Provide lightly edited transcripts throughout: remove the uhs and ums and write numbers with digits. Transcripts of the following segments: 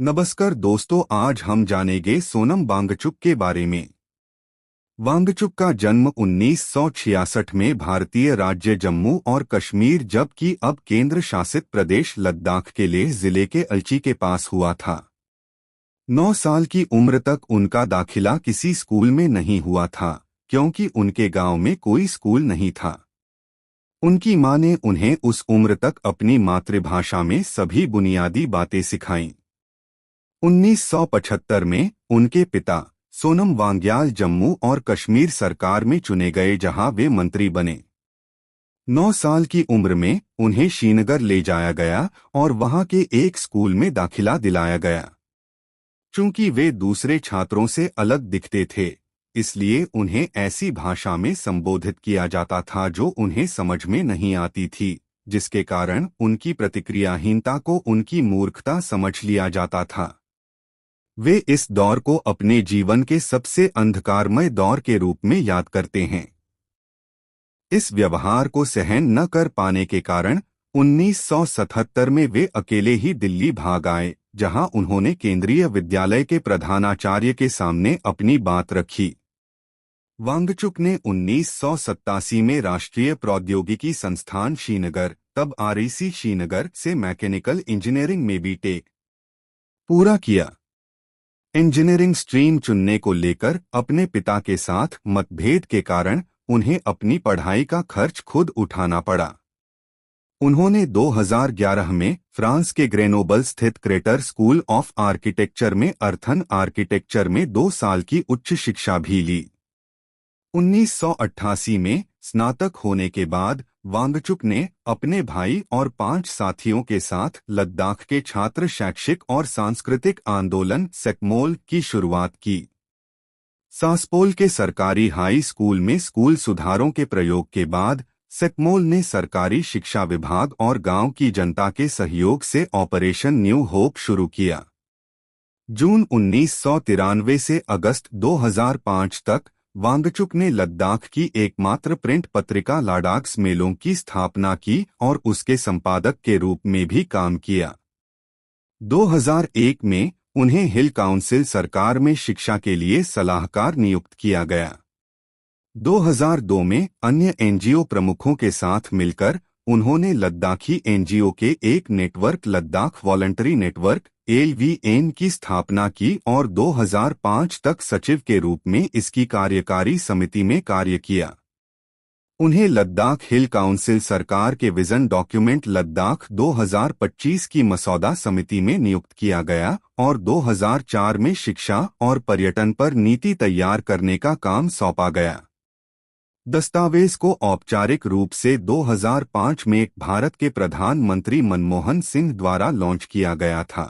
नमस्कार दोस्तों, आज हम जानेंगे सोनम वांगचुक के बारे में। वांगचुक का जन्म 1966 में भारतीय राज्य जम्मू और कश्मीर जबकि अब केंद्र शासित प्रदेश लद्दाख के लेह जिले के अलची के पास हुआ था। 9 साल की उम्र तक उनका दाखिला किसी स्कूल में नहीं हुआ था क्योंकि उनके गांव में कोई स्कूल नहीं था। उनकी मां ने उन्हें उस उम्र तक अपनी मातृभाषा में सभी बुनियादी बातें सिखाईं। 1975 में उनके पिता सोनम वांग्याल जम्मू और कश्मीर सरकार में चुने गए जहां वे मंत्री बने। 9 साल की उम्र में उन्हें श्रीनगर ले जाया गया और वहां के एक स्कूल में दाखिला दिलाया गया। चूंकि वे दूसरे छात्रों से अलग दिखते थे, इसलिए उन्हें ऐसी भाषा में संबोधित किया जाता था जो उन्हें समझ में नहीं आती थी, जिसके कारण उनकी प्रतिक्रियाहीनता को उनकी मूर्खता समझ लिया जाता था। वे इस दौर को अपने जीवन के सबसे अंधकारमय दौर के रूप में याद करते हैं। इस व्यवहार को सहन न कर पाने के कारण 1977 में वे अकेले ही दिल्ली भाग आए, जहां उन्होंने केंद्रीय विद्यालय के प्रधानाचार्य के सामने अपनी बात रखी। वांगचुक ने 1987 में राष्ट्रीय प्रौद्योगिकी संस्थान श्रीनगर, तब आरईसी श्रीनगर, से मैकेनिकल इंजीनियरिंग में बीटेक पूरा किया। इंजीनियरिंग स्ट्रीम चुनने को लेकर अपने पिता के साथ मतभेद के कारण उन्हें अपनी पढ़ाई का खर्च खुद उठाना पड़ा। उन्होंने 2011 में फ्रांस के ग्रेनोबल स्थित क्रेटर स्कूल ऑफ आर्किटेक्चर में अर्थन आर्किटेक्चर में 2 साल की उच्च शिक्षा भी ली। 1988 में स्नातक होने के बाद वांगचुक ने अपने भाई और 5 साथियों के साथ लद्दाख के छात्र शैक्षिक और सांस्कृतिक आंदोलन सेकमोल की शुरुआत की। सासपोल के सरकारी हाई स्कूल में स्कूल सुधारों के प्रयोग के बाद सेकमोल ने सरकारी शिक्षा विभाग और गांव की जनता के सहयोग से ऑपरेशन न्यू होप शुरू किया। जून 1993 से अगस्त 2005 तक वांगचुक ने लद्दाख की एकमात्र प्रिंट पत्रिका लद्दाख मेलों की स्थापना की और उसके संपादक के रूप में भी काम किया। 2001 में उन्हें हिल काउंसिल सरकार में शिक्षा के लिए सलाहकार नियुक्त किया गया। 2002 में अन्य एनजीओ प्रमुखों के साथ मिलकर उन्होंने लद्दाखी एनजीओ के एक network Ladakh voluntary network LVN की स्थापना की और 2005 तक सचिव के रूप में इसकी कार्यकारी समिति में कार्य किया। उन्हें लद्दाख हिल काउंसिल सरकार के विजन डॉक्यूमेंट लद्दाख 2025 की मसौदा समिति में नियुक्त किया गया और 2004 में शिक्षा और पर्यटन पर नीति तैयार करने का काम सौंपा गया। दस्तावेज को औपचारिक रूप से 2005 में भारत के प्रधानमंत्री मनमोहन सिंह द्वारा लॉन्च किया गया था।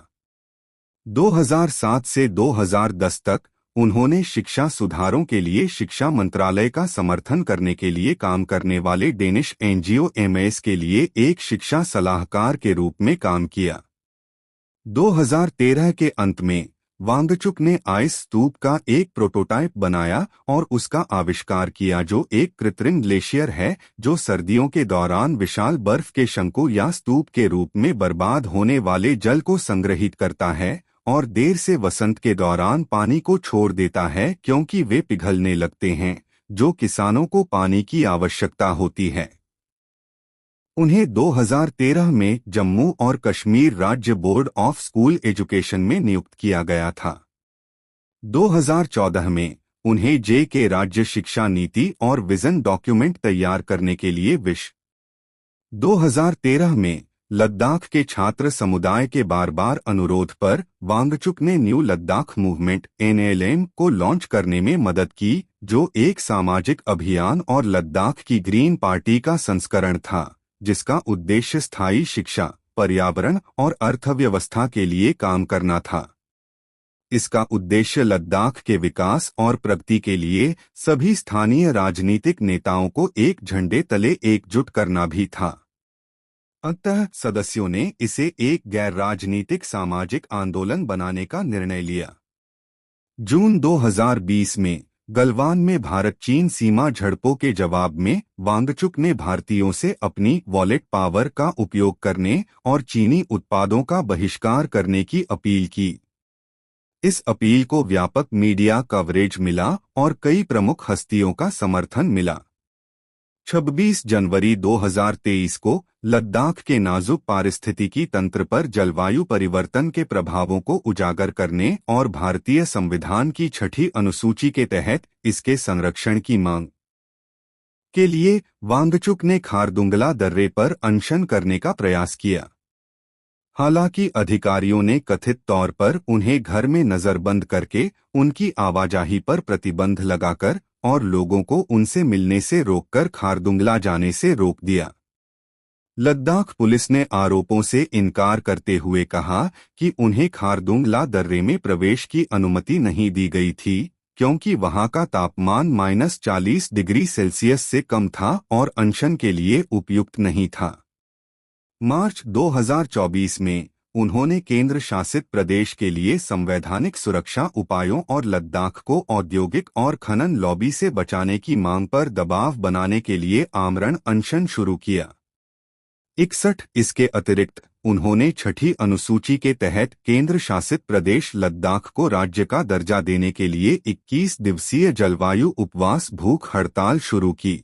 2007 से 2010 तक उन्होंने शिक्षा सुधारों के लिए शिक्षा मंत्रालय का समर्थन करने के लिए काम करने वाले डेनिश एनजीओ MS के लिए एक शिक्षा सलाहकार के रूप में काम किया। 2013 के अंत में वांगचुक ने आइस स्तूप का एक प्रोटोटाइप बनाया और उसका आविष्कार किया, जो एक कृत्रिम ग्लेशियर है जो सर्दियों के दौरान विशाल बर्फ के शंकु या स्तूप के रूप में बर्बाद होने वाले जल को संग्रहित करता है और देर से वसंत के दौरान पानी को छोड़ देता है क्योंकि वे पिघलने लगते हैं, जो किसानों को पानी की आवश्यकता होती है। उन्हें 2013 में जम्मू और कश्मीर राज्य बोर्ड ऑफ स्कूल एजुकेशन में नियुक्त किया गया था। 2014 में उन्हें JK राज्य शिक्षा नीति और विजन डॉक्यूमेंट तैयार करने के लिए 2013 में लद्दाख के छात्र समुदाय के बार अनुरोध पर वांगचुक ने न्यू लद्दाख मूवमेंट NLM को लॉन्च करने में मदद की, जो एक सामाजिक अभियान और लद्दाख की ग्रीन पार्टी का संस्करण था, जिसका उद्देश्य स्थायी शिक्षा, पर्यावरण और अर्थव्यवस्था के लिए काम करना था। इसका उद्देश्य लद्दाख के विकास और प्रगति के लिए सभी स्थानीय राजनीतिक नेताओं को एक झंडे तले एकजुट करना भी था। अतः सदस्यों ने इसे एक गैर राजनीतिक सामाजिक आंदोलन बनाने का निर्णय लिया। जून 2020 में गलवान में भारत चीन सीमा झड़पों के जवाब में वांगचुक ने भारतीयों से अपनी वॉलेट पावर का उपयोग करने और चीनी उत्पादों का बहिष्कार करने की अपील की। इस अपील को व्यापक मीडिया कवरेज मिला और कई प्रमुख हस्तियों का समर्थन मिला। 26 जनवरी 2023 को लद्दाख के नाजुक पारिस्थितिकी तंत्र पर जलवायु परिवर्तन के प्रभावों को उजागर करने और भारतीय संविधान की 6ठी अनुसूची के तहत इसके संरक्षण की मांग के लिए वांगचुक ने खारदुंगला दर्रे पर अनशन करने का प्रयास किया। हालांकि अधिकारियों ने कथित तौर पर उन्हें घर में नजरबंद करके उनकी आवाजाही पर प्रतिबंध लगाकर और लोगों को उनसे मिलने से रोककर खारदुंगला जाने से रोक दिया। लद्दाख पुलिस ने आरोपों से इनकार करते हुए कहा कि उन्हें खारदुंगला दर्रे में प्रवेश की अनुमति नहीं दी गई थी क्योंकि वहां का तापमान -40 डिग्री सेल्सियस से कम था और अनशन के लिए उपयुक्त नहीं था। मार्च 2024 में उन्होंने केंद्र शासित प्रदेश के लिए संवैधानिक सुरक्षा उपायों और लद्दाख को औद्योगिक और खनन लॉबी से बचाने की मांग पर दबाव बनाने के लिए आमरण अनशन शुरू किया। 61 इसके अतिरिक्त उन्होंने 6ठी अनुसूची के तहत केंद्र शासित प्रदेश लद्दाख को राज्य का दर्जा देने के लिए 21 दिवसीय जलवायु उपवास भूख हड़ताल शुरू की।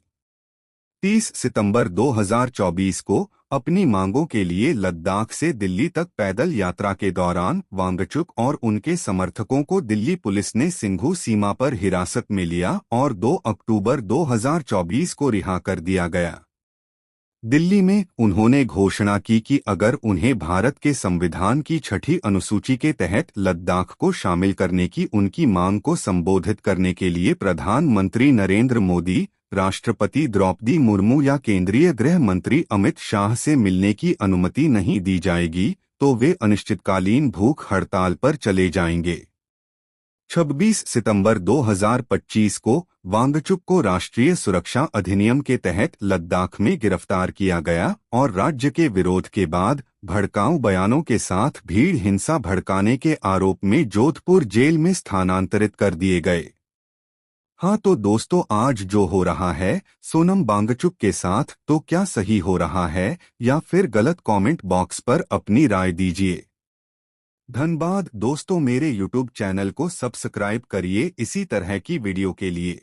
30 सितंबर 2024 को अपनी मांगों के लिए लद्दाख से दिल्ली तक पैदल यात्रा के दौरान वांगचुक और उनके समर्थकों को दिल्ली पुलिस ने सिंघू सीमा पर हिरासत में लिया और 2 अक्टूबर 2024 को रिहा कर दिया गया। दिल्ली में उन्होंने घोषणा की कि अगर उन्हें भारत के संविधान की 6ठी अनुसूची के तहत लद्दाख को शामिल करने की उनकी मांग को संबोधित करने के लिए प्रधानमंत्री नरेंद्र मोदी, राष्ट्रपति द्रौपदी मुर्मू या केंद्रीय गृह मंत्री अमित शाह से मिलने की अनुमति नहीं दी जाएगी तो वे अनिश्चितकालीन भूख हड़ताल पर चले जाएंगे। 26 सितंबर 2025 को वांगचुक को राष्ट्रीय सुरक्षा अधिनियम के तहत लद्दाख में गिरफ्तार किया गया और राज्य के विरोध के बाद भड़काऊ बयानों के साथ भीड़ हिंसा भड़काने के आरोप में जोधपुर जेल में स्थानांतरित कर दिए गए। हाँ तो दोस्तों, आज जो हो रहा है सोनम वांगचुक के साथ, तो क्या सही हो रहा है या फिर गलत? कमेंट बॉक्स पर अपनी राय दीजिए। धन्यवाद दोस्तों, मेरे YouTube चैनल को सब्सक्राइब करिए इसी तरह की वीडियो के लिए।